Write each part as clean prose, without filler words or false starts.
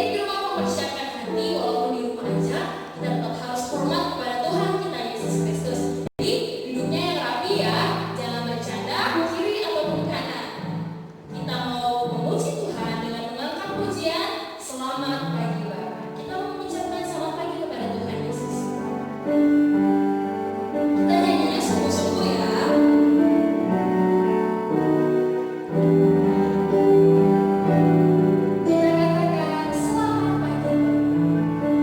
di rumah mempersiapkan hati, walaupun di rumah aja kita tetap harus hormat kepada Tuhan kita Yesus Kristus. Jadi duduknya yang rapi ya, jangan bercanda kiri ataupun kanan. Kita mau memuji Tuhan dengan mengangkat pujian Selamat Pagi Bapa. Kita mau mengucapkan selamat pagi kepada Tuhan Yesus. Kita nyanyinya sungguh-sungguh ya. Kita katakan selamat pagi Bapa.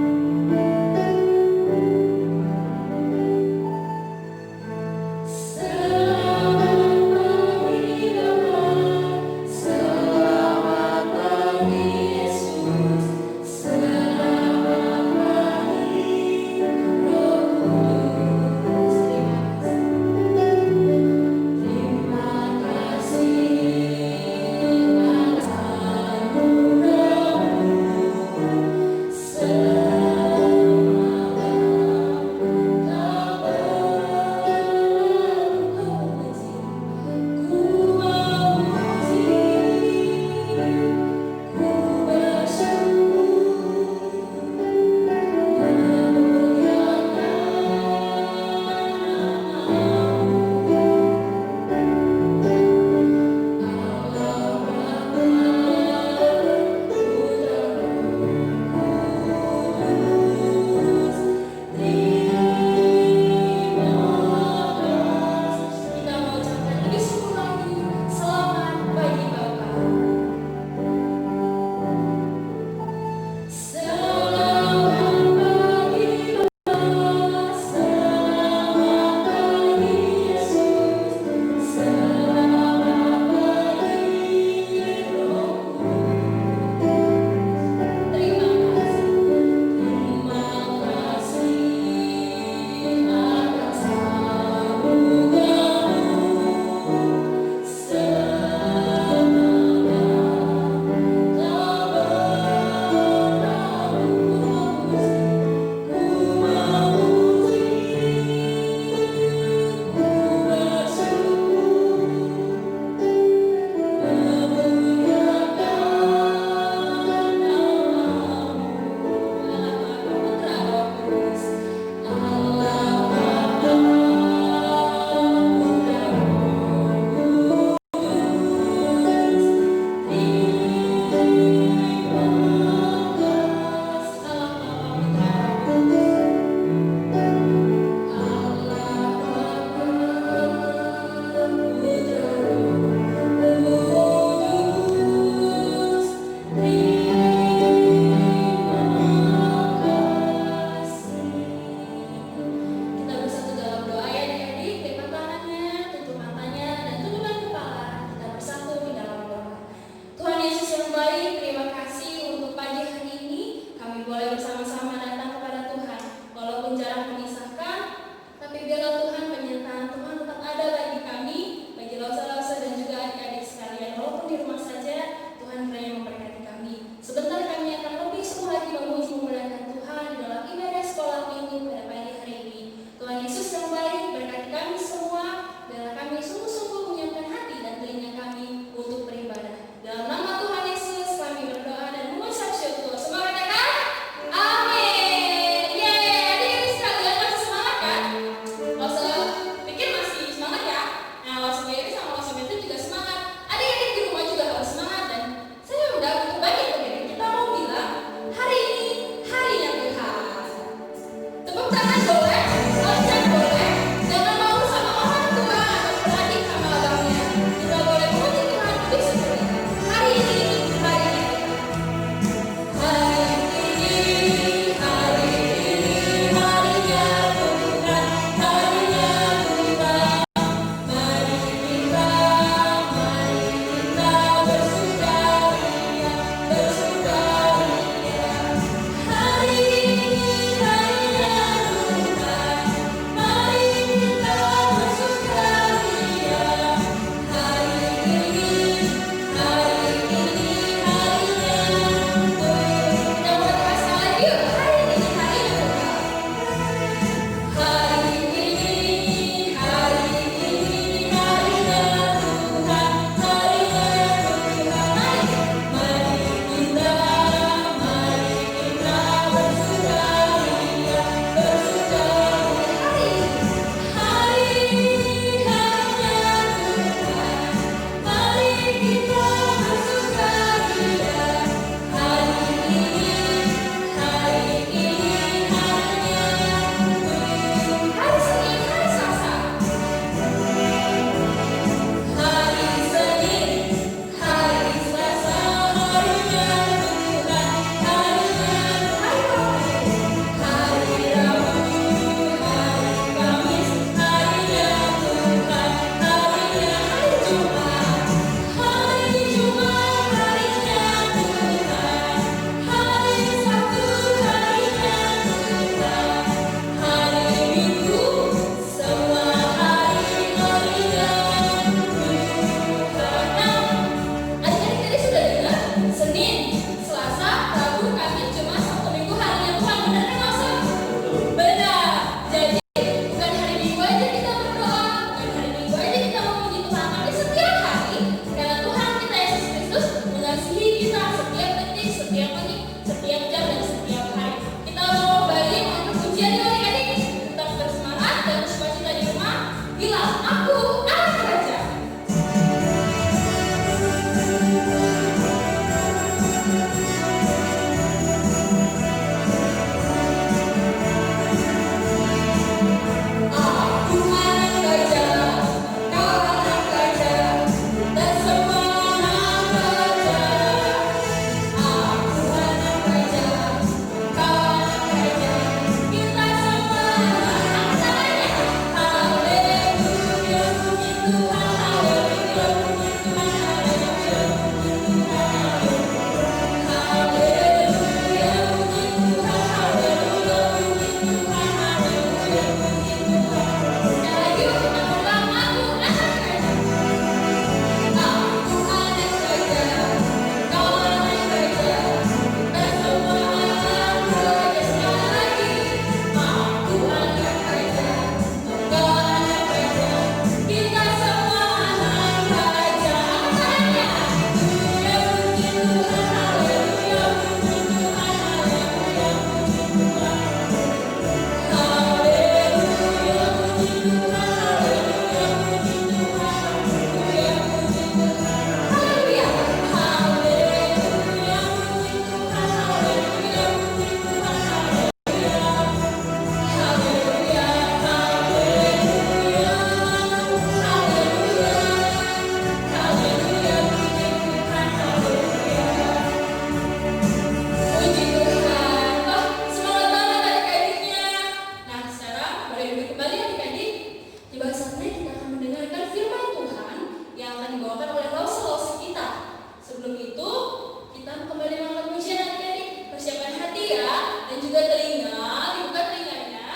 juga telinga, dibuka telinganya,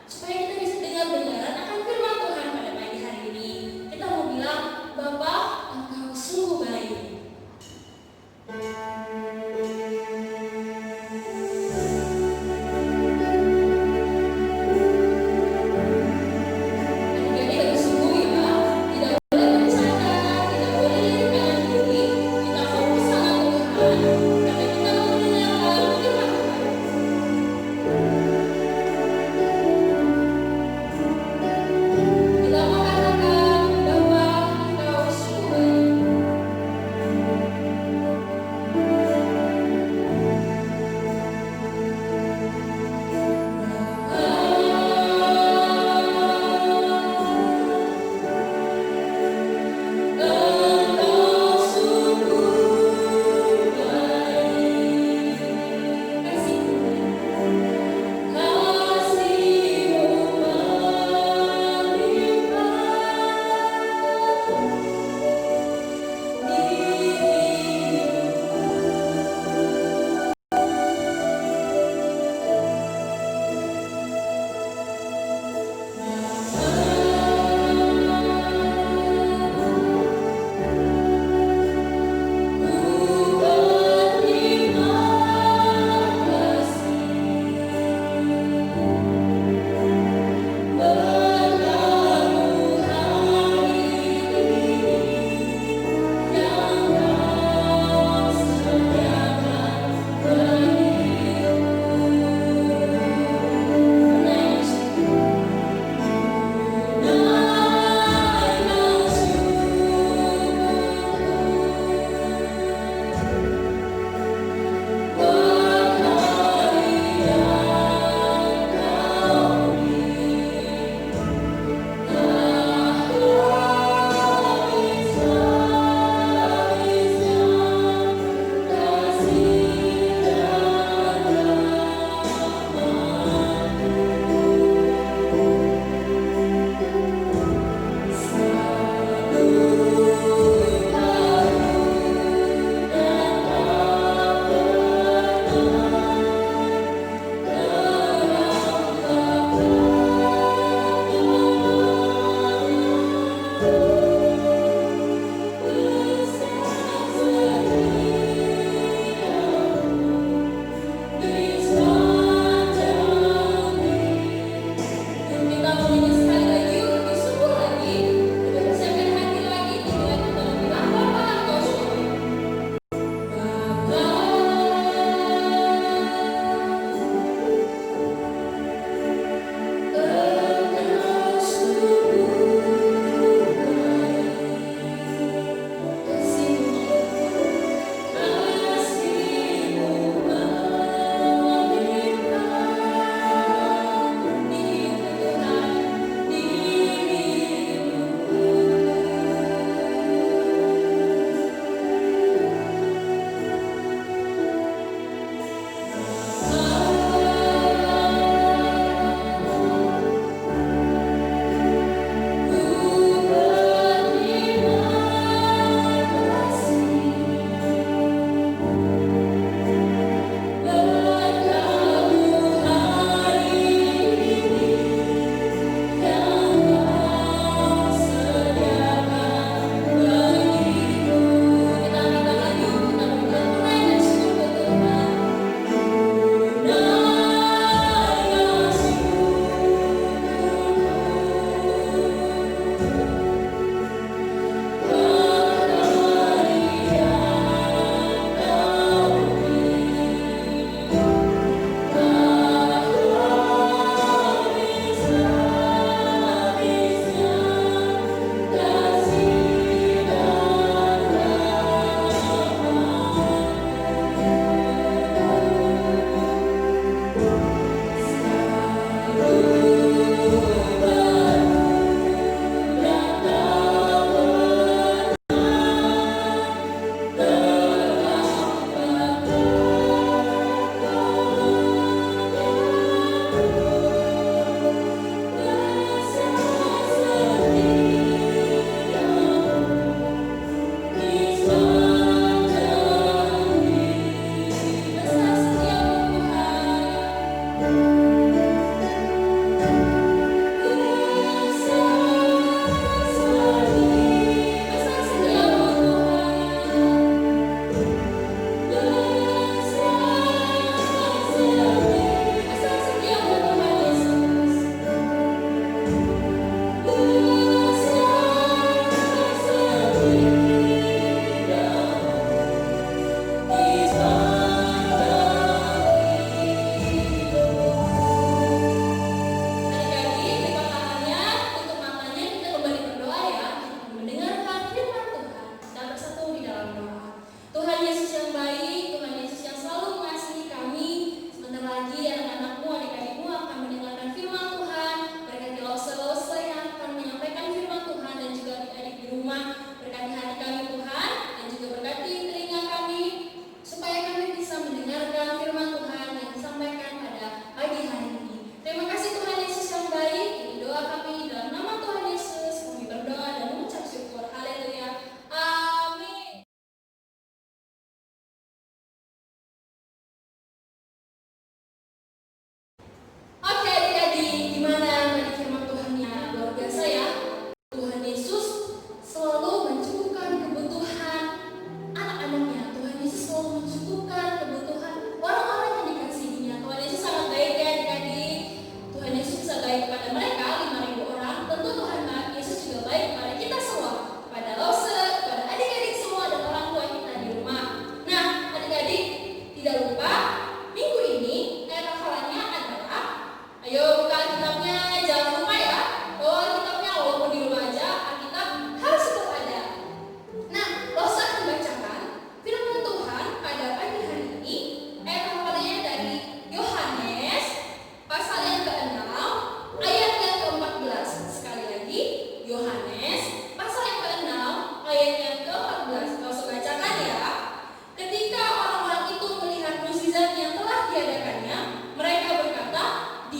supaya kita bisa dengar benaran akan firman Tuhan pada pagi hari ini. Kita mau bilang, Bapa, Engkau sungguh baik. Adik-adik harus sungguh ya, tidak boleh bercanda, tidak boleh lirikkan diri, kita fokus sama Tuhan, karena kita mau mendengarkan firman Tuhan.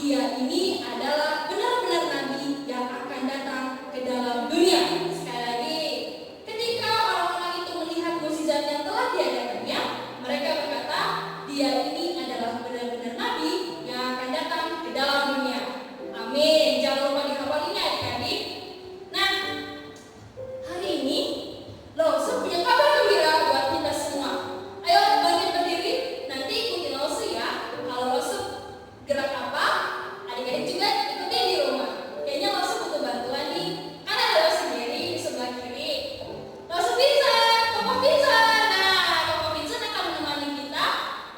Dia ini adalah benar-benar nabi yang akan datang ke dalam dunia. Sekali lagi, ketika orang-orang itu melihat mukjizat yang telah diadakannya, mereka berkata, dia ini adalah benar-benar nabi yang akan datang ke dalam dunia. Amin. Jangan lupa dihafalinya adik-adik. Nah, hari ini Lause punya kabar gembira buat kita semua. Ayo bangkit berdiri, nanti ikutin Lause ya. Kalau Lause gerak apa, adik-adik juga ikutin di rumah. Kayaknya Lause butuh bantuan nih. Kan ada Lause sendiri di sebelah kiri. Lause Vincent, Koko Vincent. Nah, Koko Vincent akan menemani kita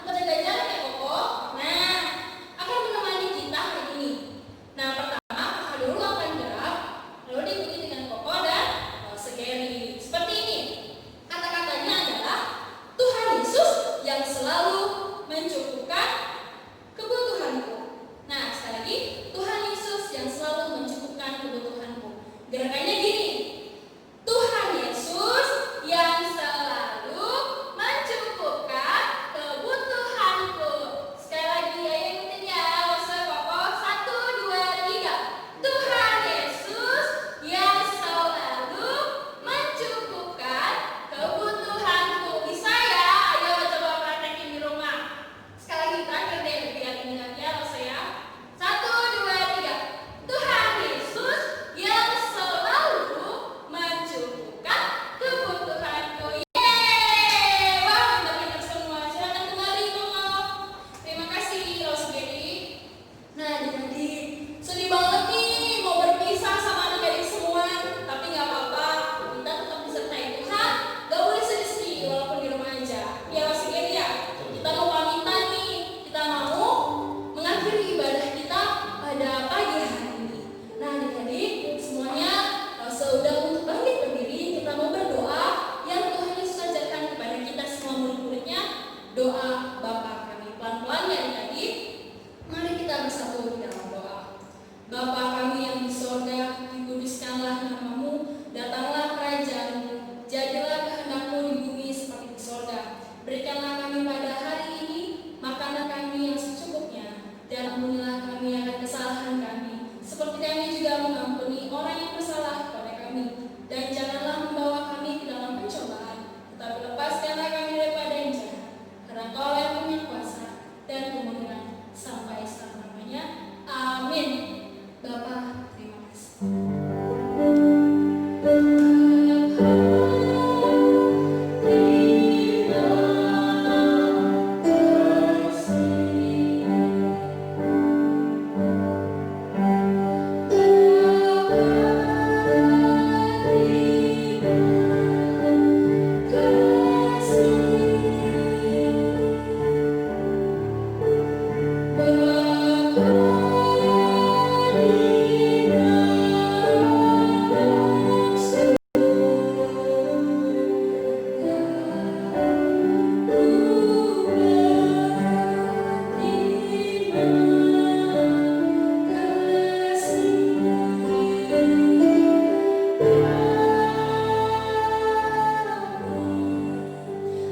untuk jaga jarak ya Koko. Nah, akan menemani kita hari ini. Nah, pertama Kakak dulu akan gerak, lalu diikuti dengan Koko dan Lause Gary. Seperti ini. Kata-katanya adalah Tuhan Yesus yang selalu mencukupkan kebutuhanku. Nah, sekali lagi, Tuhan Yesus yang selalu mencukupkan kebutuhanku. Gerakannya gini. Tuhan Yesus yang selalu mencukupkan kebutuhanku. Sekali lagi, ayo ikutin ya. Lause Koko. 1, 2, 3. Tuhan Yesus yang selalu mencukupkan kebutuhanku. Bisa ya? Ayo coba praktekin di rumah. Sekali lagi terakhir deh, biar ingat ya Lause ya. 1, 2, 3. Tuhan Yesus yang selalu mencukupkan kebutuhanku. Yeay! Wah, pintar-pintar semua. Silakan kembali Koko. Terima kasih Lause Gary. Nah, adik-adik, sedih banget nih mau berpisah sama adik-adik semua. Tapi nggak apa-apa, kita tetap disertai Tuhan. Gak boleh sedih-sedih walaupun di rumah aja. Ya Lause Gary ya, kita mau pamitan nih. Kita mau mengakhiri ibadah kita pada pagi hari ini. Nah adik-adik semuanya, Lause udah untuk bangkit berdiri. Kita mau berdoa yang Tuhan Yesus ajarkan kepada kita semua murid-muridnya. Doa Bapa kami. Pelan-pelan ya adik-adik. Mari kita bersatu di dalam doa. Bapa kami yang di sorga, dikuduskanlah namamu, datanglah kerajaanmu, jadilah kehendak-Mu di bumi seperti di sorga. Berikanlah kami pada hari ini makanan kami yang secukupnya, dan ampunilah kami akan kesalahan kami, seperti kami juga mengampuni orang yang bersalah kepada kami. Dan janganlah membawa kami ke dalam pencobaan, tetapi lepaskanlah kami daripada yang jahat. Karena Kau yang punya kuasa dan kemuliaan sampai selama-lamanya. Amin. Bapa, terima kasih.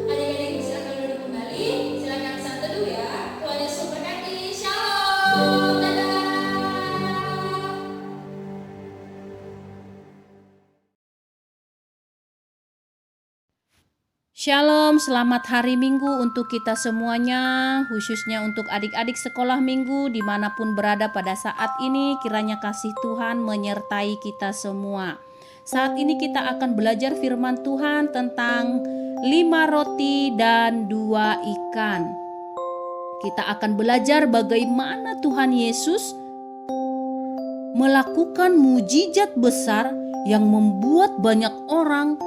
Adik-adik silakan duduk kembali. Silakan saat teduh ya. Tuhan Yesus memberkati. Shalom. Dadah. Shalom, selamat hari Minggu untuk kita semuanya, khususnya untuk adik-adik sekolah minggu dimanapun berada pada saat ini. Kiranya kasih Tuhan menyertai kita semua. Saat ini kita akan belajar firman Tuhan tentang 5 roti dan 2 ikan. Kita akan belajar bagaimana Tuhan Yesus melakukan mujizat besar yang membuat banyak orang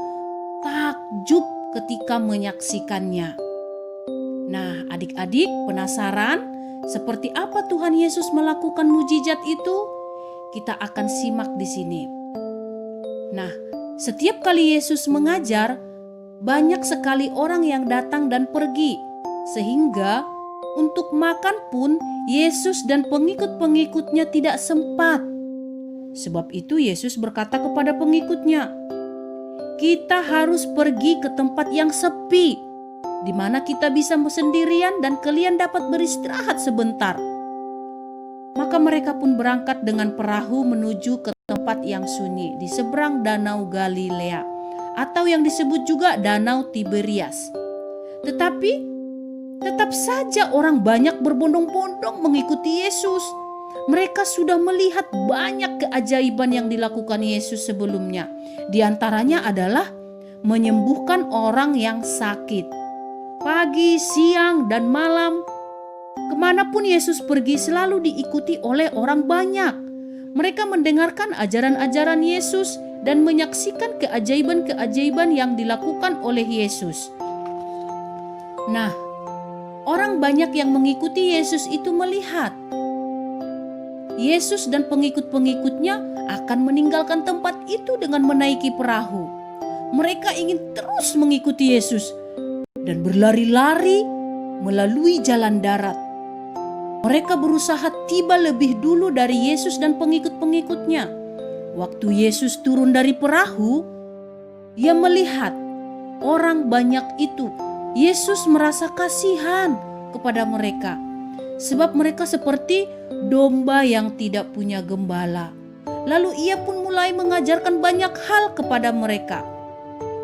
takjub ketika menyaksikannya. Nah, adik-adik penasaran seperti apa Tuhan Yesus melakukan mujizat itu? Kita akan simak di sini. Nah, setiap kali Yesus mengajar, banyak sekali orang yang datang dan pergi, sehingga untuk makan pun Yesus dan pengikut-pengikutnya tidak sempat. Sebab itu Yesus berkata kepada pengikutnya, kita harus pergi ke tempat yang sepi, di mana kita bisa sendirian dan kalian dapat beristirahat sebentar. Maka mereka pun berangkat dengan perahu menuju ke tempat yang sunyi di seberang Danau Galilea, atau yang disebut juga Danau Tiberias. Tetapi tetap saja orang banyak berbondong-bondong mengikuti Yesus. Mereka sudah melihat banyak keajaiban yang dilakukan Yesus sebelumnya. Di antaranya adalah menyembuhkan orang yang sakit. Pagi, siang, dan malam, kemanapun Yesus pergi selalu diikuti oleh orang banyak. Mereka mendengarkan ajaran-ajaran Yesus dan menyaksikan keajaiban-keajaiban yang dilakukan oleh Yesus. Nah, orang banyak yang mengikuti Yesus itu melihat Yesus dan pengikut-pengikutnya akan meninggalkan tempat itu dengan menaiki perahu. Mereka ingin terus mengikuti Yesus dan berlari-lari melalui jalan darat. Mereka berusaha tiba lebih dulu dari Yesus dan pengikut-pengikutnya. Waktu Yesus turun dari perahu, ia melihat orang banyak itu. Yesus merasa kasihan kepada mereka, sebab mereka seperti domba yang tidak punya gembala. Lalu ia pun mulai mengajarkan banyak hal kepada mereka.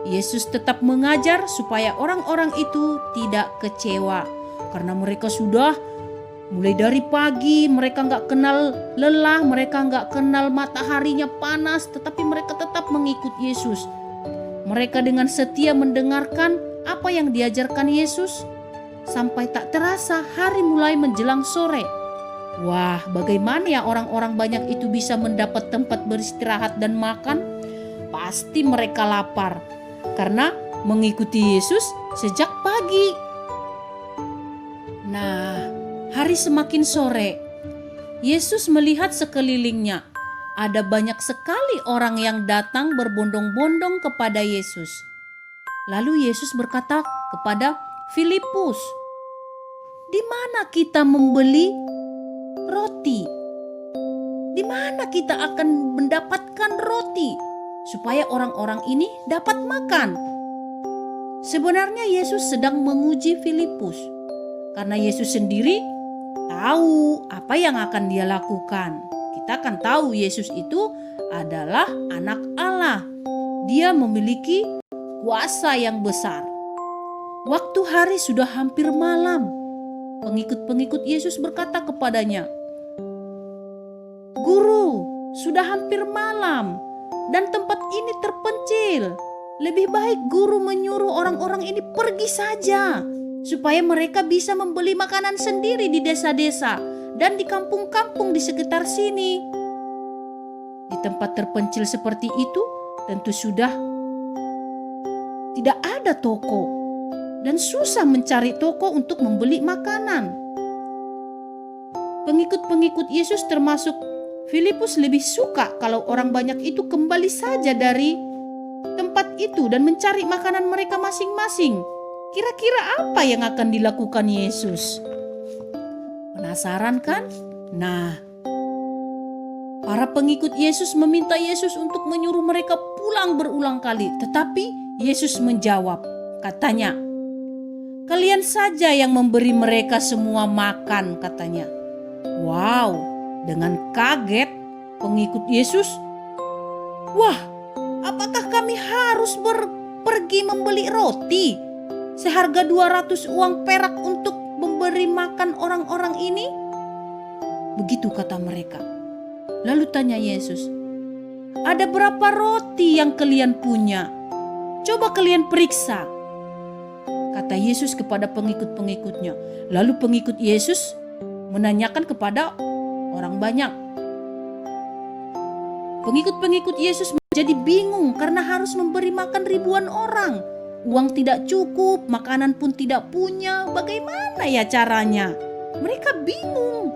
Yesus tetap mengajar supaya orang-orang itu tidak kecewa, karena mereka sudah mulai dari pagi, mereka gak kenal lelah, mereka gak kenal mataharinya panas, tetapi mereka tetap mengikut Yesus. Mereka dengan setia mendengarkan apa yang diajarkan Yesus, sampai tak terasa hari mulai menjelang sore. Wah, bagaimana ya orang-orang banyak itu bisa mendapat tempat beristirahat dan makan? Pasti mereka lapar, karena mengikuti Yesus sejak pagi. Nah, hari semakin sore, Yesus melihat sekelilingnya. Ada banyak sekali orang yang datang berbondong-bondong kepada Yesus. Lalu Yesus berkata kepada Filipus, "Di mana kita membeli roti? Di mana kita akan mendapatkan roti supaya orang-orang ini dapat makan?" Sebenarnya Yesus sedang menguji Filipus, karena Yesus sendiri tahu apa yang akan dia lakukan. Kita kan tahu Yesus itu adalah anak Allah. Dia memiliki kuasa yang besar. Waktu hari sudah hampir malam. Pengikut-pengikut Yesus berkata kepadanya, "Guru, sudah hampir malam dan tempat ini terpencil. Lebih baik guru menyuruh orang-orang ini pergi saja, supaya mereka bisa membeli makanan sendiri di desa-desa dan di kampung-kampung di sekitar sini." Di tempat terpencil seperti itu tentu sudah tidak ada toko dan susah mencari toko untuk membeli makanan. Pengikut-pengikut Yesus termasuk Filipus lebih suka kalau orang banyak itu kembali saja dari tempat itu dan mencari makanan mereka masing-masing. Kira-kira apa yang akan dilakukan Yesus? Penasaran kan? Nah, para pengikut Yesus meminta Yesus untuk menyuruh mereka pulang berulang kali. Tetapi Yesus menjawab, katanya, "Kalian saja yang memberi mereka semua makan," katanya. Wow, dengan kaget pengikut Yesus, "Wah, apakah kami harus pergi membeli roti seharga 200 uang perak untuk memberi makan orang-orang ini?" Begitu kata mereka. Lalu tanya Yesus, "Ada berapa roti yang kalian punya? Coba kalian periksa," kata Yesus kepada pengikut-pengikutnya. Lalu pengikut Yesus menanyakan kepada orang banyak. Pengikut-pengikut Yesus menjadi bingung karena harus memberi makan ribuan orang. Uang tidak cukup, makanan pun tidak punya. Bagaimana ya caranya? Mereka bingung.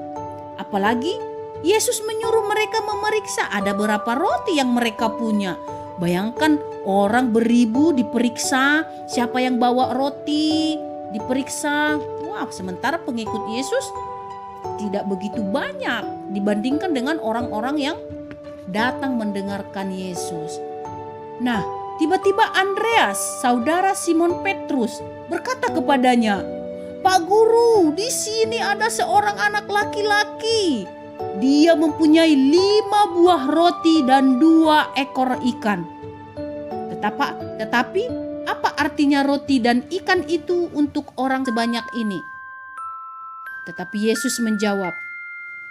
Apalagi Yesus menyuruh mereka memeriksa ada berapa roti yang mereka punya. Bayangkan orang beribu diperiksa, siapa yang bawa roti diperiksa. Wah, sementara pengikut Yesus tidak begitu banyak dibandingkan dengan orang-orang yang datang mendengarkan Yesus. Nah, tiba-tiba Andreas, saudara Simon Petrus, berkata kepadanya, "Pak Guru, di sini ada seorang anak laki-laki dia mempunyai 5 buah roti dan 2 ekor ikan. Tetapi apa artinya roti dan ikan itu untuk orang sebanyak ini? Tetapi Yesus menjawab,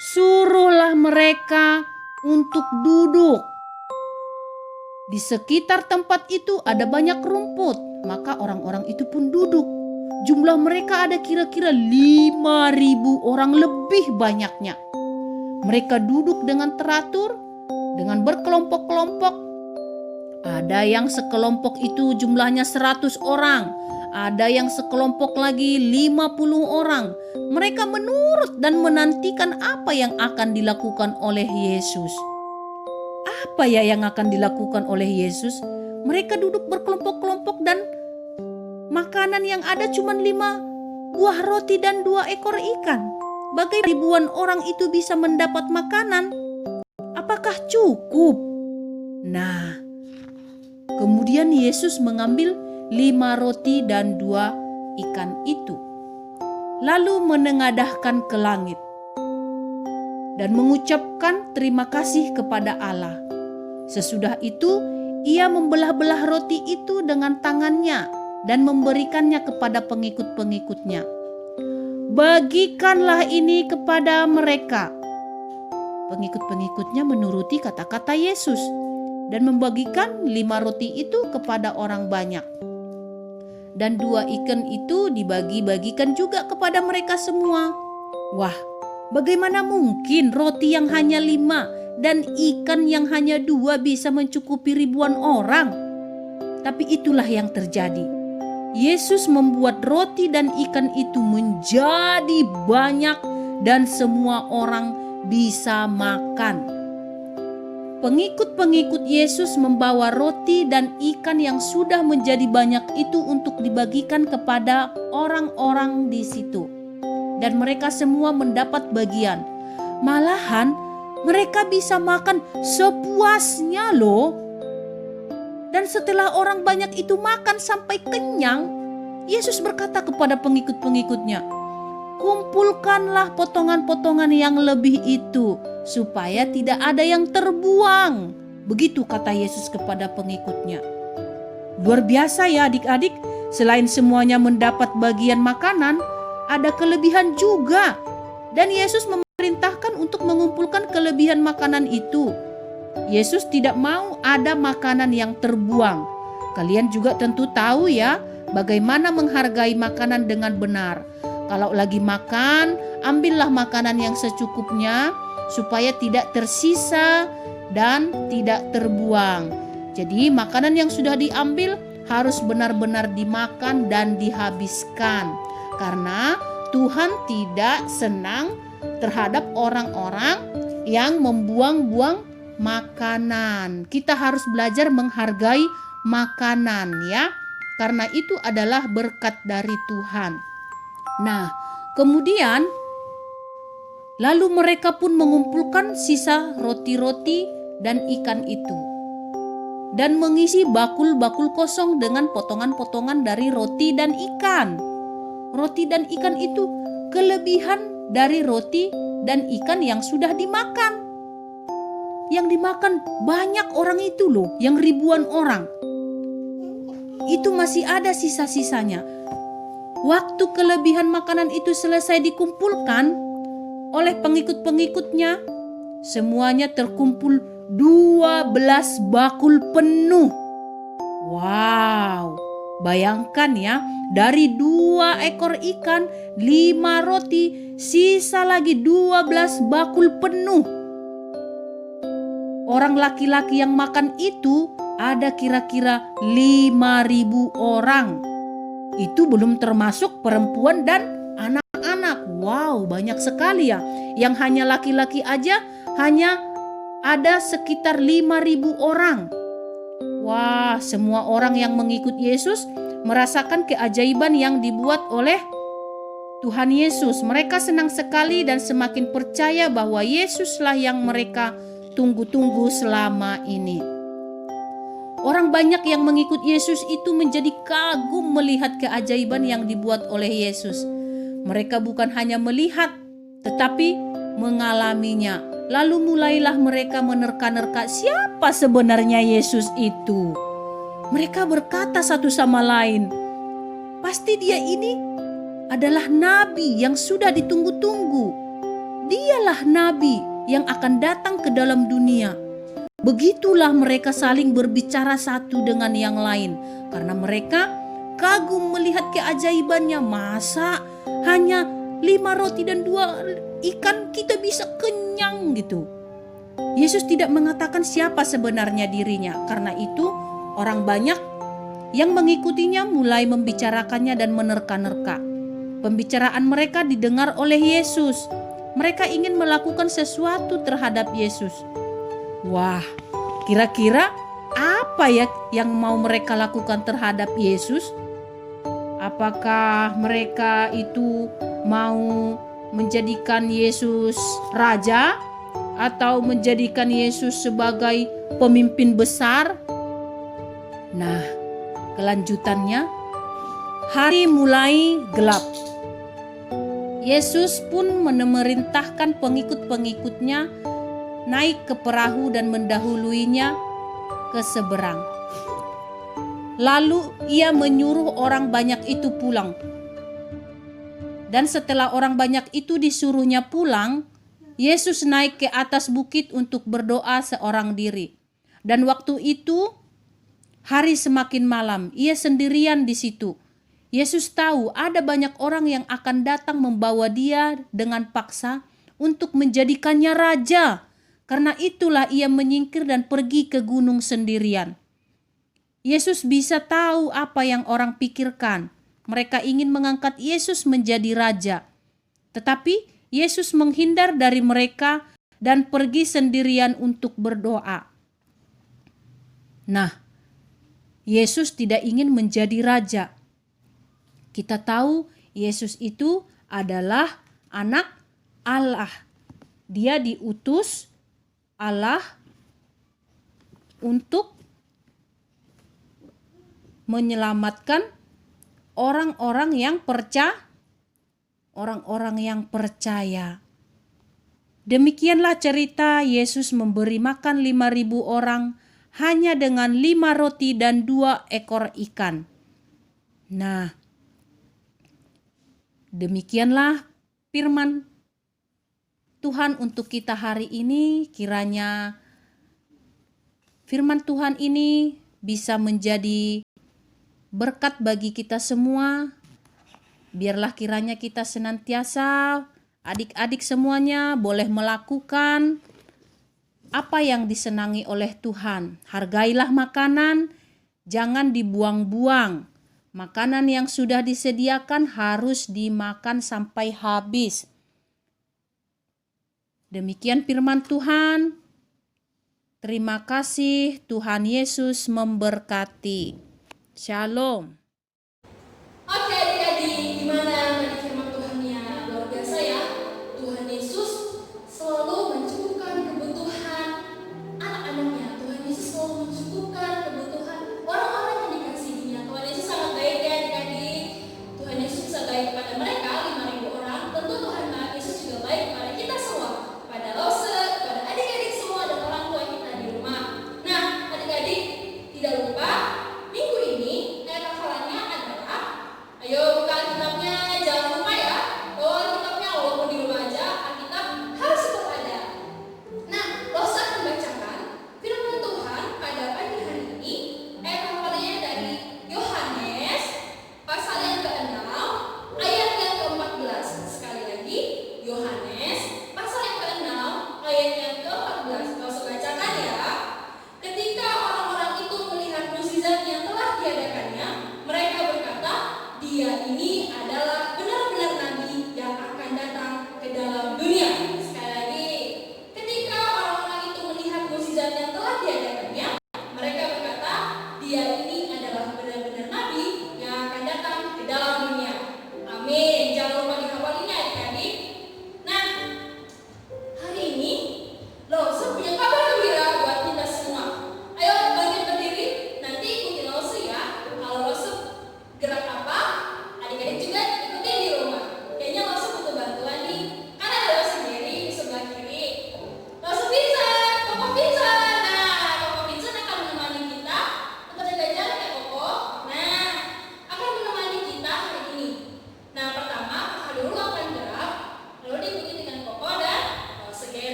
"Suruhlah mereka untuk duduk." Di sekitar tempat itu ada banyak rumput, maka orang-orang itu pun duduk. Jumlah mereka ada kira-kira 5.000 orang, lebih banyaknya. Mereka duduk dengan teratur, dengan berkelompok-kelompok. Ada yang sekelompok itu jumlahnya 100 orang, ada yang sekelompok lagi 50 orang. Mereka menurut dan menantikan apa yang akan dilakukan oleh Yesus. Apa ya yang akan dilakukan oleh Yesus? Mereka duduk berkelompok-kelompok dan makanan yang ada cuma 5 buah roti dan 2 ekor ikan. Bagaimana ribuan orang itu bisa mendapat makanan? Apakah cukup? Nah, kemudian Yesus mengambil 5 roti dan 2 ikan itu, lalu menengadahkan ke langit dan mengucapkan terima kasih kepada Allah. Sesudah itu, ia membelah-belah roti itu dengan tangannya dan memberikannya kepada pengikut-pengikutnya. "Bagikanlah ini kepada mereka." Pengikut-pengikutnya menuruti kata-kata Yesus dan membagikan 5 roti itu kepada orang banyak. Dan 2 ikan itu dibagi-bagikan juga kepada mereka semua. Wah, bagaimana mungkin roti yang hanya 5 dan ikan yang hanya 2 bisa mencukupi ribuan orang? Tapi itulah yang terjadi. Yesus membuat roti dan ikan itu menjadi banyak dan semua orang bisa makan. Pengikut-pengikut Yesus membawa roti dan ikan yang sudah menjadi banyak itu untuk dibagikan kepada orang-orang di situ. Dan mereka semua mendapat bagian. Malahan mereka bisa makan sepuasnya loh. Dan setelah orang banyak itu makan sampai kenyang, Yesus berkata kepada pengikut-pengikutnya, "Kumpulkanlah potongan-potongan yang lebih itu, supaya tidak ada yang terbuang." Begitu kata Yesus kepada pengikutnya. Luar biasa ya adik-adik, selain semuanya mendapat bagian makanan, ada kelebihan juga. Dan Yesus memerintahkan untuk mengumpulkan kelebihan makanan itu. Yesus tidak mau ada makanan yang terbuang. Kalian juga tentu tahu ya, bagaimana menghargai makanan dengan benar. Kalau lagi makan, ambillah makanan yang secukupnya supaya tidak tersisa dan tidak terbuang. Jadi makanan yang sudah diambil harus benar-benar dimakan dan dihabiskan. Karena Tuhan tidak senang terhadap orang-orang yang membuang-buang makanan. Kita harus belajar menghargai makanan ya, karena itu adalah berkat dari Tuhan. Nah, kemudian lalu mereka pun mengumpulkan sisa roti-roti dan ikan itu dan mengisi bakul-bakul kosong dengan potongan-potongan dari roti dan ikan. Roti dan ikan itu kelebihan dari roti dan ikan yang sudah dimakan. Yang dimakan banyak orang itu loh, yang ribuan orang. Itu masih ada sisa-sisanya. Waktu kelebihan makanan itu selesai dikumpulkan oleh pengikut-pengikutnya, semuanya terkumpul 12 bakul penuh. Wow, bayangkan ya, dari 2 ekor ikan, 5 roti, sisa lagi 12 bakul penuh. Orang laki-laki yang makan itu ada kira-kira 5.000 orang. Itu belum termasuk perempuan dan anak-anak. Wow, banyak sekali ya. Yang hanya laki-laki aja hanya ada sekitar 5.000 orang. Wah, semua orang yang mengikut Yesus merasakan keajaiban yang dibuat oleh Tuhan Yesus. Mereka senang sekali dan semakin percaya bahwa Yesuslah yang mereka tunggu-tunggu selama ini. Orang banyak yang mengikut Yesus itu menjadi kagum melihat keajaiban yang dibuat oleh Yesus. Mereka bukan hanya melihat, tetapi mengalaminya. Lalu mulailah mereka menerka-nerka siapa sebenarnya Yesus itu. Mereka berkata satu sama lain, pasti dia ini adalah nabi yang sudah ditunggu-tunggu. Dialah nabi yang akan datang ke dalam dunia. Begitulah mereka saling berbicara satu dengan yang lain, karena mereka kagum melihat keajaibannya. Masa hanya 5 roti dan 2 ikan kita bisa kenyang gitu. Yesus tidak mengatakan siapa sebenarnya dirinya. Karena itu orang banyak yang mengikutinya mulai membicarakannya dan menerka-nerka. Pembicaraan mereka didengar oleh Yesus. Mereka ingin melakukan sesuatu terhadap Yesus. Wah, kira-kira apa ya yang mau mereka lakukan terhadap Yesus? Apakah mereka itu mau menjadikan Yesus raja atau menjadikan Yesus sebagai pemimpin besar? Nah, kelanjutannya, hari mulai gelap. Yesus pun memerintahkan pengikut-pengikutnya naik ke perahu dan mendahuluinya ke seberang. Lalu ia menyuruh orang banyak itu pulang. Dan setelah orang banyak itu disuruhnya pulang, Yesus naik ke atas bukit untuk berdoa seorang diri. Dan waktu itu hari semakin malam, ia sendirian di situ. Yesus tahu ada banyak orang yang akan datang membawa dia dengan paksa untuk menjadikannya raja. Karena itulah ia menyingkir dan pergi ke gunung sendirian. Yesus bisa tahu apa yang orang pikirkan. Mereka ingin mengangkat Yesus menjadi raja. Tetapi Yesus menghindar dari mereka dan pergi sendirian untuk berdoa. Nah, Yesus tidak ingin menjadi raja. Kita tahu Yesus itu adalah anak Allah. Dia diutus Allah untuk menyelamatkan orang-orang yang percaya. Demikianlah cerita Yesus memberi makan 5.000 orang hanya dengan 5 roti dan 2 ekor ikan. Nah, demikianlah firman Tuhan untuk kita hari ini. Kiranya firman Tuhan ini bisa menjadi berkat bagi kita semua. Biarlah kiranya kita senantiasa, adik-adik semuanya boleh melakukan apa yang disenangi oleh Tuhan. Hargailah makanan, jangan dibuang-buang. Makanan yang sudah disediakan harus dimakan sampai habis. Demikian firman Tuhan. Terima kasih, Tuhan Yesus memberkati. Shalom. Oke,